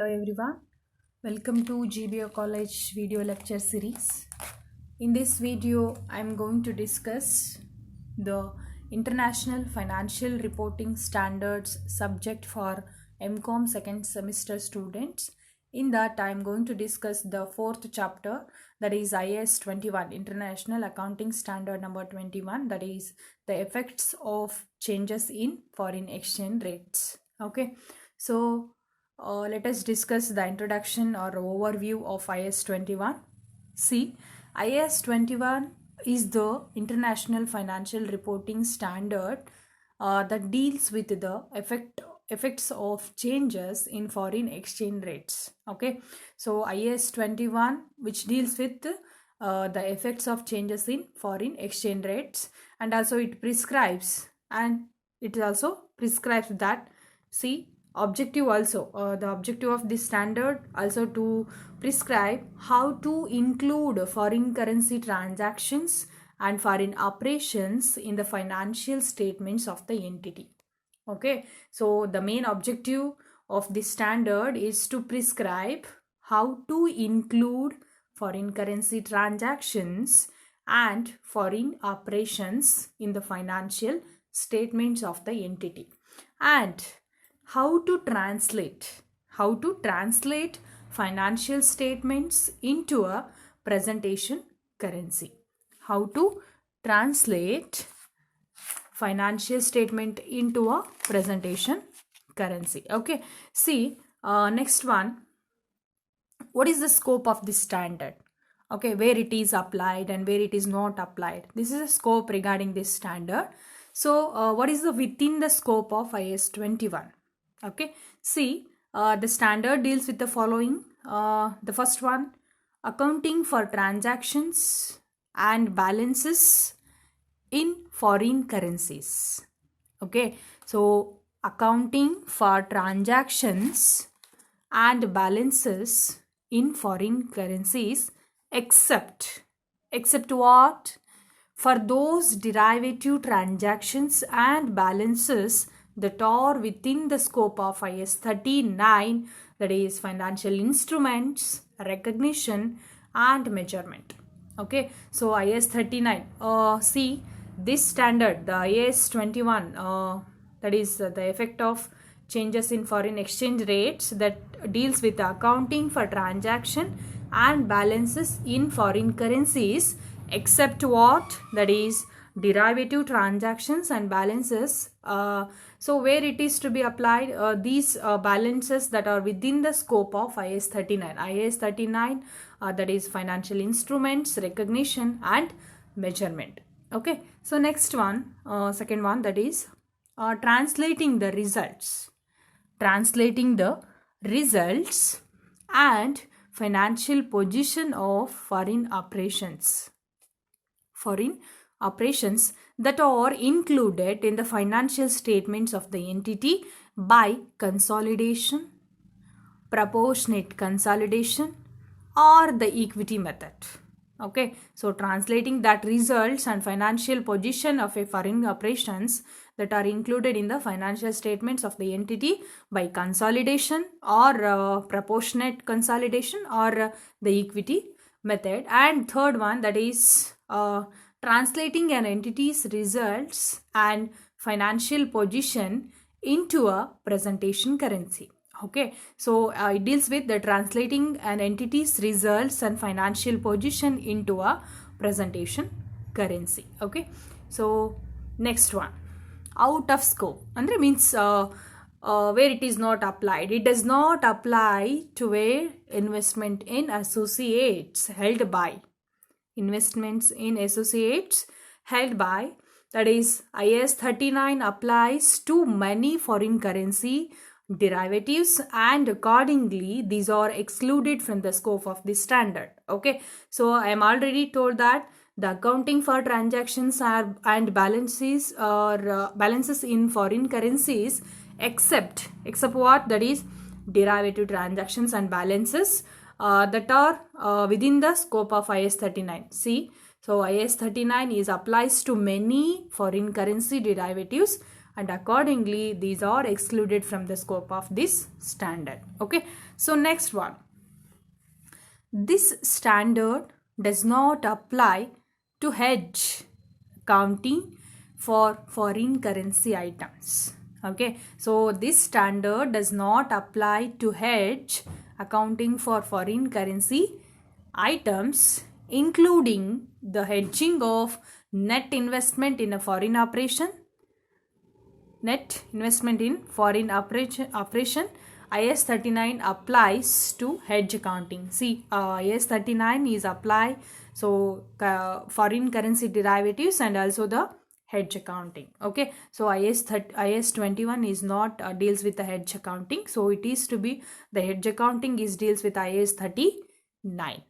Hello everyone, welcome to GBO College video lecture series. In this video, I am going to discuss the International Financial Reporting Standards subject for MCOM second semester students. In that, I am going to discuss the fourth chapter, that is IAS 21, International Accounting Standard number 21, that is the effects of changes in foreign exchange rates. Okay, so let us discuss the introduction or overview of IAS 21. See, IAS 21 is the International Financial Reporting Standard that deals with the effects of changes in foreign exchange rates. Okay, so IAS 21, which deals with the effects of changes in foreign exchange rates, and also it prescribes that, see, objective also, the objective of this standard also to prescribe how to include foreign currency transactions and foreign operations in the financial statements of the entity. Okay, so the main objective of this standard is to prescribe how to include foreign currency transactions and foreign operations in the financial statements of the entity, and how to translate financial statements into a presentation currency. How to translate financial statement into a presentation currency. Okay, see, next one, what is the scope of this standard? Okay, where it is applied and where it is not applied. This is a scope regarding this standard. So what is the within the scope of IAS 21? Okay, see, the standard deals with the following. The first one, accounting for transactions and balances in foreign currencies. Okay, so accounting for transactions and balances in foreign currencies, except what? For those derivative transactions and balances that are within the scope of IAS 39, that is financial instruments, recognition and measurement. Okay, so IAS 39, see, this standard, the IAS 21, that is the effect of changes in foreign exchange rates, that deals with accounting for transaction and balances in foreign currencies, except what? That is derivative transactions and balances. So where it is to be applied, these balances that are within the scope of IAS 39. IAS 39, that is financial instruments, recognition and measurement. Okay, so next one, second one, that is translating the results and financial position of foreign operations that are included in the financial statements of the entity by consolidation, proportionate consolidation or the equity method. Okay, so translating that results and financial position of a foreign operations that are included in the financial statements of the entity by consolidation or proportionate consolidation or the equity method. And third one, that is translating an entity's results and financial position into a presentation currency. Okay, so it deals with the translating an entity's results and financial position into a presentation currency. Okay, so next one, out of scope, and means where it is not applied. It does not apply to where investment in associates held by that is IAS 39 applies to many foreign currency derivatives, and accordingly these are excluded from the scope of this standard. Okay, so I am already told that the accounting for transactions and balances or balances in foreign currencies, except what? That is derivative transactions and balances that are within the scope of IAS 39. See, so IAS 39 applies to many foreign currency derivatives and accordingly these are excluded from the scope of this standard. Okay, so next one, this standard does not apply to hedge accounting for foreign currency items. Okay, so this standard does not apply to hedge accounting for foreign currency items, including the hedging of net investment in a foreign operation. Net investment in foreign operation, IAS 39 applies to hedge accounting. See, IAS 39 is apply, so foreign currency derivatives and also the hedge accounting. Okay, so IAS 21 is not deals with the hedge accounting, so it is to be the hedge accounting is deals with IAS 39,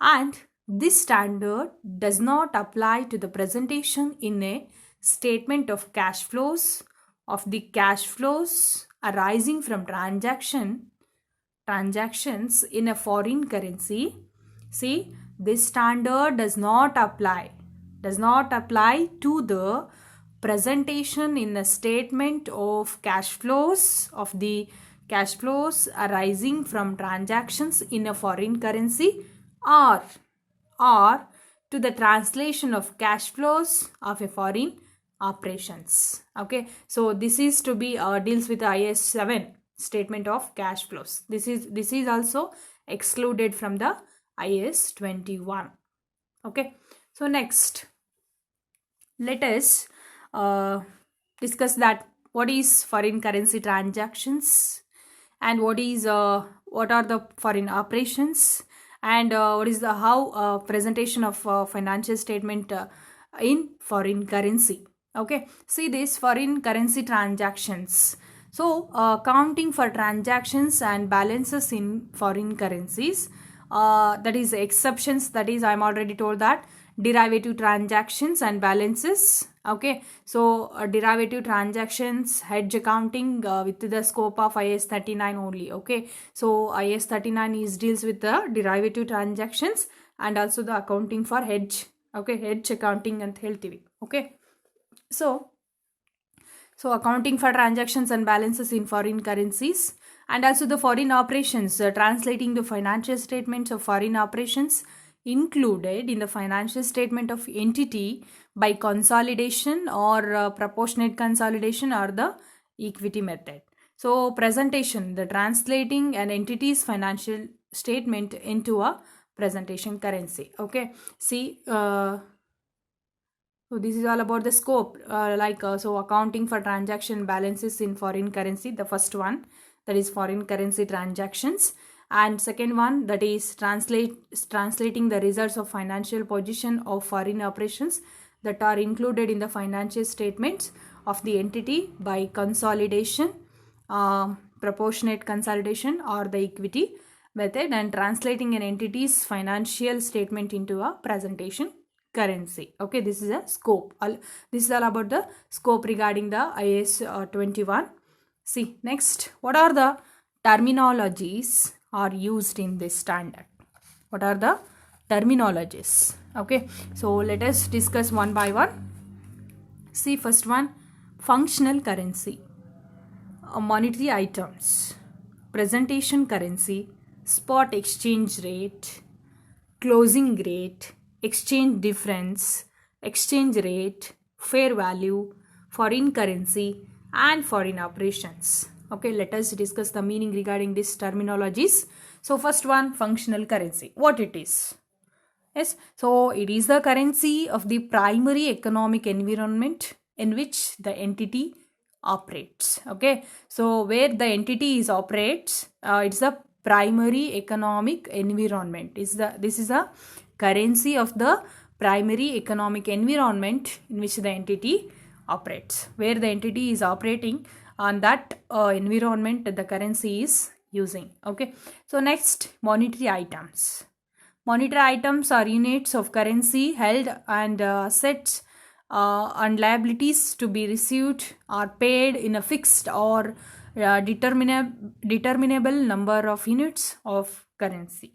and this standard does not apply to the presentation in a statement of cash flows of the cash flows arising from transactions in a foreign currency. See, this standard does not apply to the presentation in a statement of cash flows of the cash flows arising from transactions in a foreign currency, or to the translation of cash flows of a foreign operations. Okay, so this is to be deals with IAS 7 statement of cash flows. This is also excluded from the IAS 21. Okay, so next let us discuss that what is foreign currency transactions, and what are the foreign operations, and what is the how presentation of financial statement in foreign currency. Okay, see this foreign currency transactions. So accounting for transactions and balances in foreign currencies, that is exceptions, that is I'm already told that derivative transactions and balances. Okay, so derivative transactions, hedge accounting with the scope of IAS 39 only. Okay, so IAS 39 is deals with the derivative transactions and also the accounting for hedge. Okay, hedge accounting and LTV. Okay, so accounting for transactions and balances in foreign currencies, and also the foreign operations, translating the financial statements of foreign operations included in the financial statement of entity by consolidation or proportionate consolidation or the equity method. So presentation, the translating an entity's financial statement into a presentation currency. Okay, see, so this is all about the scope, so accounting for transaction balances in foreign currency, the first one, that is foreign currency transactions, and second one, that is translating the results of financial position of foreign operations that are included in the financial statements of the entity by consolidation, proportionate consolidation or the equity method, and translating an entity's financial statement into a presentation currency. Okay, this is a scope. This is all about the scope regarding the IAS 21. See, next, what are the terminologies are used in this standard? What are the terminologies? Okay, so let us discuss one by one. See, first one, functional currency, monetary items, presentation currency, spot exchange rate, closing rate, exchange difference, exchange rate, fair value, foreign currency, and foreign operations. Okay, let us discuss the meaning regarding these terminologies. So first one, functional currency. What it is? Yes, so it is the currency of the primary economic environment in which the entity operates. Okay, so where the entity is operates, it's the primary economic environment. This is a currency of the primary economic environment in which the entity operates. Where the entity is operating on that environment, the currency is using. Okay, so next, monetary items. Monetary items are units of currency held and assets and liabilities to be received or paid in a fixed or determinable number of units of currency.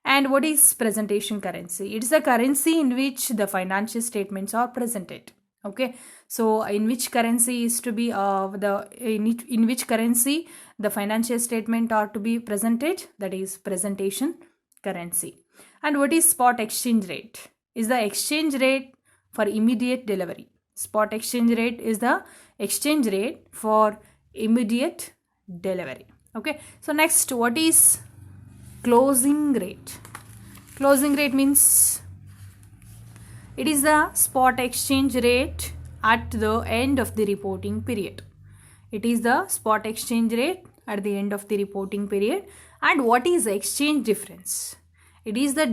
And what is presentation currency? It is a currency in which the financial statements are presented. Okay, so in which currency is to be in which currency the financial statement are to be presented, that is presentation currency. And what is spot exchange rate? Is the exchange rate for immediate delivery. Spot exchange rate is the exchange rate for immediate delivery. Okay, so next, what is closing rate? Closing rate means it is the spot exchange rate at the end of the reporting period. It is the spot exchange rate at the end of the reporting period. And what is exchange difference? It is the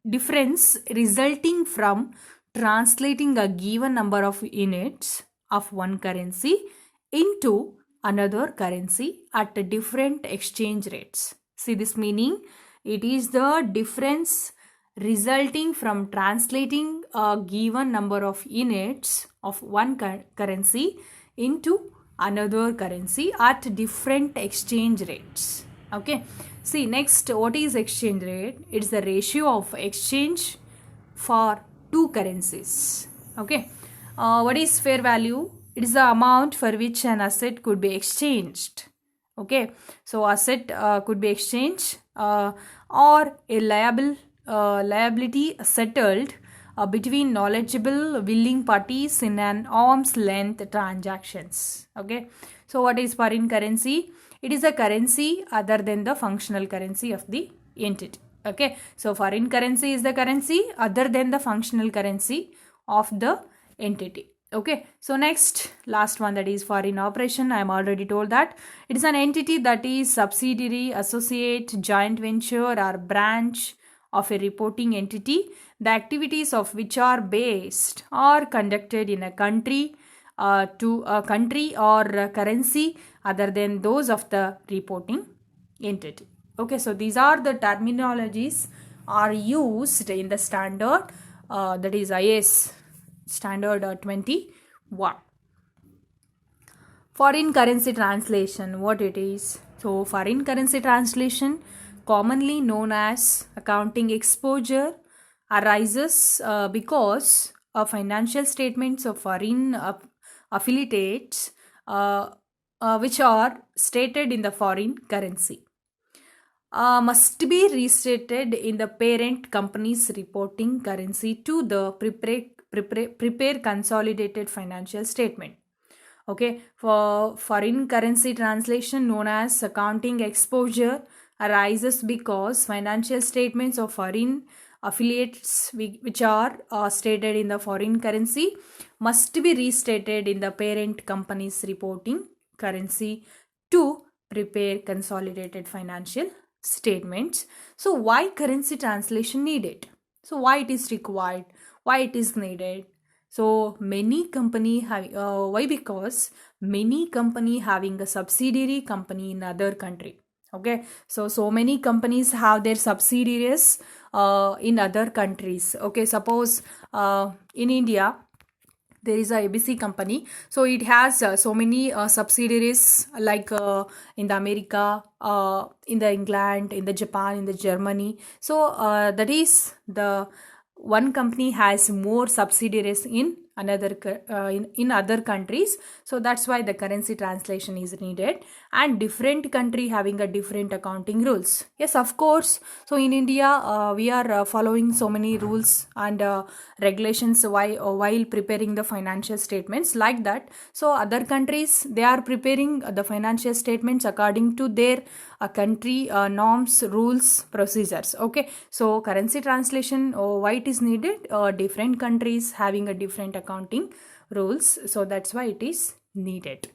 difference resulting from translating a given number of units of one currency into another currency at different exchange rates. See this meaning? It is the difference resulting from translating a given number of units of one currency into another currency at different exchange rates. Okay, see next, what is exchange rate? It's the ratio of exchange for two currencies. Okay, what is fair value? It is the amount for which an asset could be exchanged. Okay, so asset could be exchanged or a liability settled between knowledgeable willing parties in an arm's length transactions. Okay, so what is foreign currency? It is a currency other than the functional currency of the entity. Okay, so foreign currency is the currency other than the functional currency of the entity. Okay, so next, last one, that is foreign operation. I am already told that it is an entity that is subsidiary, associate, joint venture or branch of a reporting entity, the activities of which are based or conducted in a country to a country or a currency other than those of the reporting entity. Okay, so these are the terminologies are used in the standard that is IAS standard 21. Foreign currency translation, what it is? So foreign currency translation, commonly known as accounting exposure, arises because of financial statements of foreign affiliates which are stated in the foreign currency must be restated in the parent company's reporting currency to the prepare consolidated financial statement. Okay, for foreign currency translation known as accounting exposure arises because financial statements of foreign affiliates which are stated in the foreign currency must be restated in the parent company's reporting currency to prepare consolidated financial statements. So why currency translation needed? So why it is required? Why it is needed? So many company have why? Because many company having a subsidiary company in other country. Okay, so many companies have their subsidiaries in other countries. Okay, suppose in India there is a ABC company, so it has so many subsidiaries like in the America, in the England, in the Japan, in the Germany. So that is the one company has more subsidiaries in another in other countries, so that's why the currency translation is needed, and different country having a different accounting rules. Yes, of course, so in India we are following so many rules and regulations while preparing the financial statements like that. So other countries, they are preparing the financial statements according to their country norms, rules, procedures. Okay, so currency translation, why it is needed? Different countries having a different accounting rules, so that's why it is needed.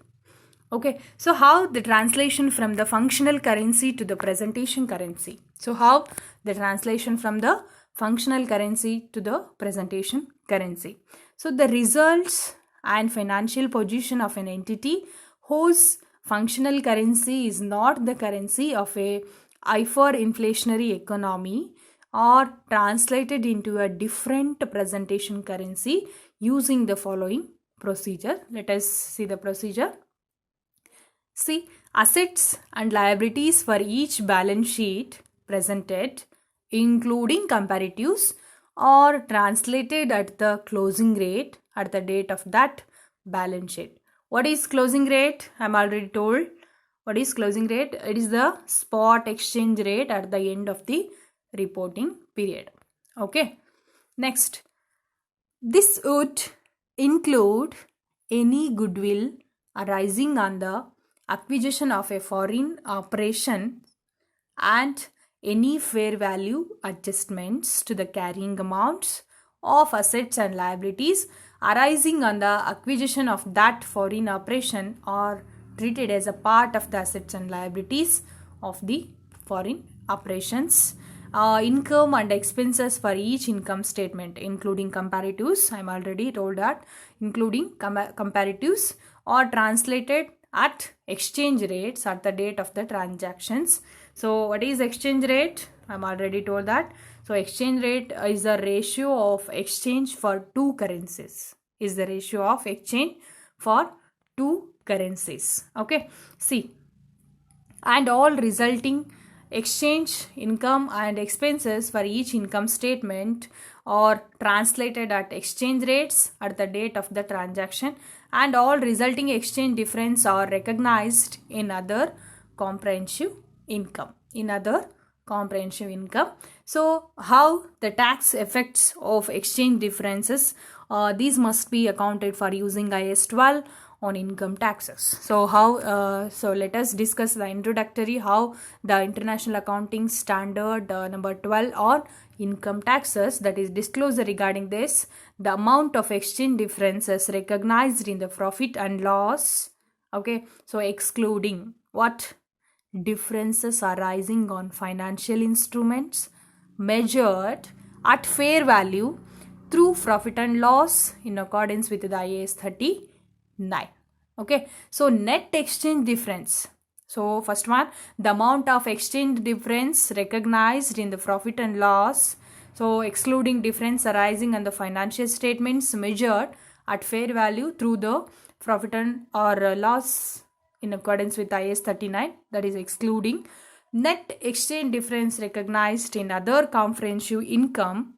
Okay, so how the translation from the functional currency to the presentation currency? So how the translation from the functional currency to the presentation currency? So the results and financial position of an entity whose functional currency is not the currency of a hyperinflationary economy are translated into a different presentation currency using the following procedure. Let us see the procedure. See, assets and liabilities for each balance sheet presented, including comparatives, or translated at the closing rate at the date of that balance sheet. What is closing rate? I'm already told. What is closing rate? It is the spot exchange rate at the end of the reporting period. Okay. Next, this would include any goodwill arising on the acquisition of a foreign operation and any fair value adjustments to the carrying amounts of assets and liabilities arising on the acquisition of that foreign operation are treated as a part of the assets and liabilities of the foreign operations. Income and expenses for each income statement, including comparatives. I'm already told that, including comparatives, are translated at exchange rates at the date of the transactions. So what is exchange rate? I'm already told that. So exchange rate is the ratio of exchange for two currencies. Is the ratio of exchange for two currencies. Okay. See, and all resulting exchange, income and expenses for each income statement are translated at exchange rates at the date of the transaction, and all resulting exchange difference are recognized in other comprehensive income. So how the tax effects of exchange differences, these must be accounted for using IAS 12 on income taxes. So how so let us discuss the introductory, how the International Accounting Standard number 12 on income taxes, that is disclosure regarding this, the amount of exchange differences recognized in the profit and loss. Okay, so excluding what? Differences arising on financial instruments measured at fair value through profit and loss in accordance with the IAS 39. Okay, so net exchange difference. So first one, the amount of exchange difference recognized in the profit and loss. So excluding difference arising on the financial statements measured at fair value through the profit and or loss in accordance with IAS 39, that is excluding. Net exchange difference recognized in other comprehensive income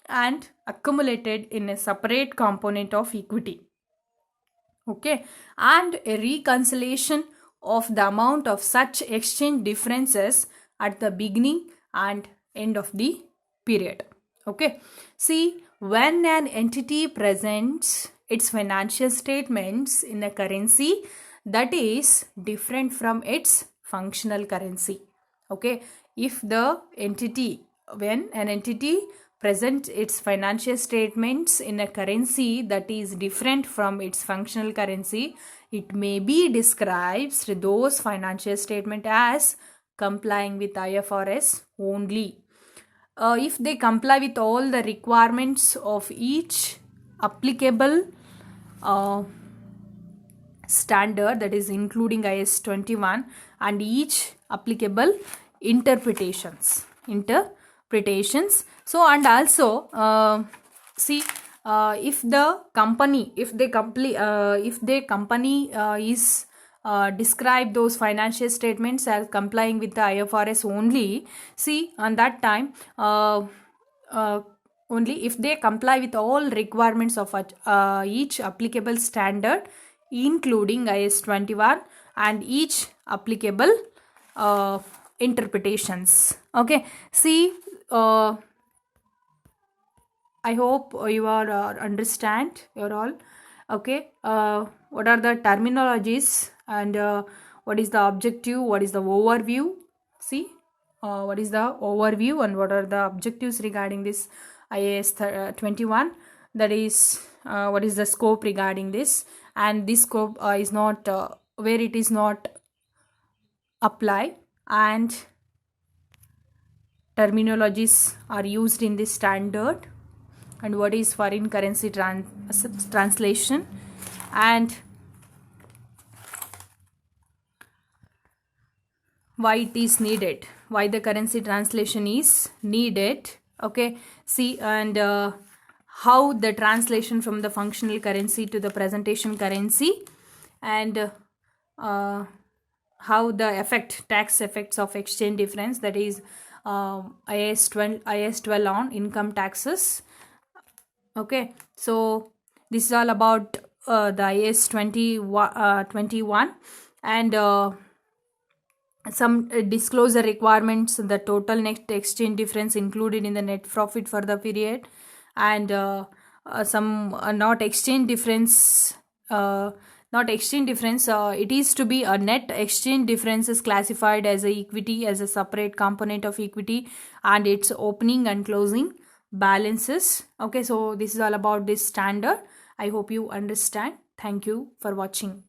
and accumulated in a separate component of equity. Okay, and a reconciliation of the amount of such exchange differences at the beginning and end of the period. Okay, see, when an entity presents its financial statements in a currency that is different from its functional currency. Okay, if the entity, when an entity presents its financial statements in a currency that is different from its functional currency, it may be described those financial statements as complying with IFRS only. If they comply with all the requirements of each applicable standard, that is including IAS 21, and each applicable interpretations. So and also see, if the company, if the company is describe those financial statements as complying with the IFRS only, see, on that time only if they comply with all requirements of each applicable standard, including IAS 21 and each applicable interpretations. Okay, see, I hope you are understand, you're all. Okay, what are the terminologies and what is the objective, what is the overview? See, what is the overview and what are the objectives regarding this IAS 21, that is what is the scope regarding this, and this scope is not where it is not apply, and terminologies are used in this standard, and what is foreign currency translation, and why it is needed, why the currency translation is needed. Okay, see, and how the translation from the functional currency to the presentation currency, and how the tax effects of exchange difference, that is IAS 12 on income taxes. Okay, so this is all about the IAS 21 and some disclosure requirements, the total net exchange difference included in the net profit for the period, and some not exchange difference. It is to be a net exchange difference is classified as a equity, as a separate component of equity, and its opening and closing balances. Okay, so this is all about this standard. I hope you understand. Thank you for watching.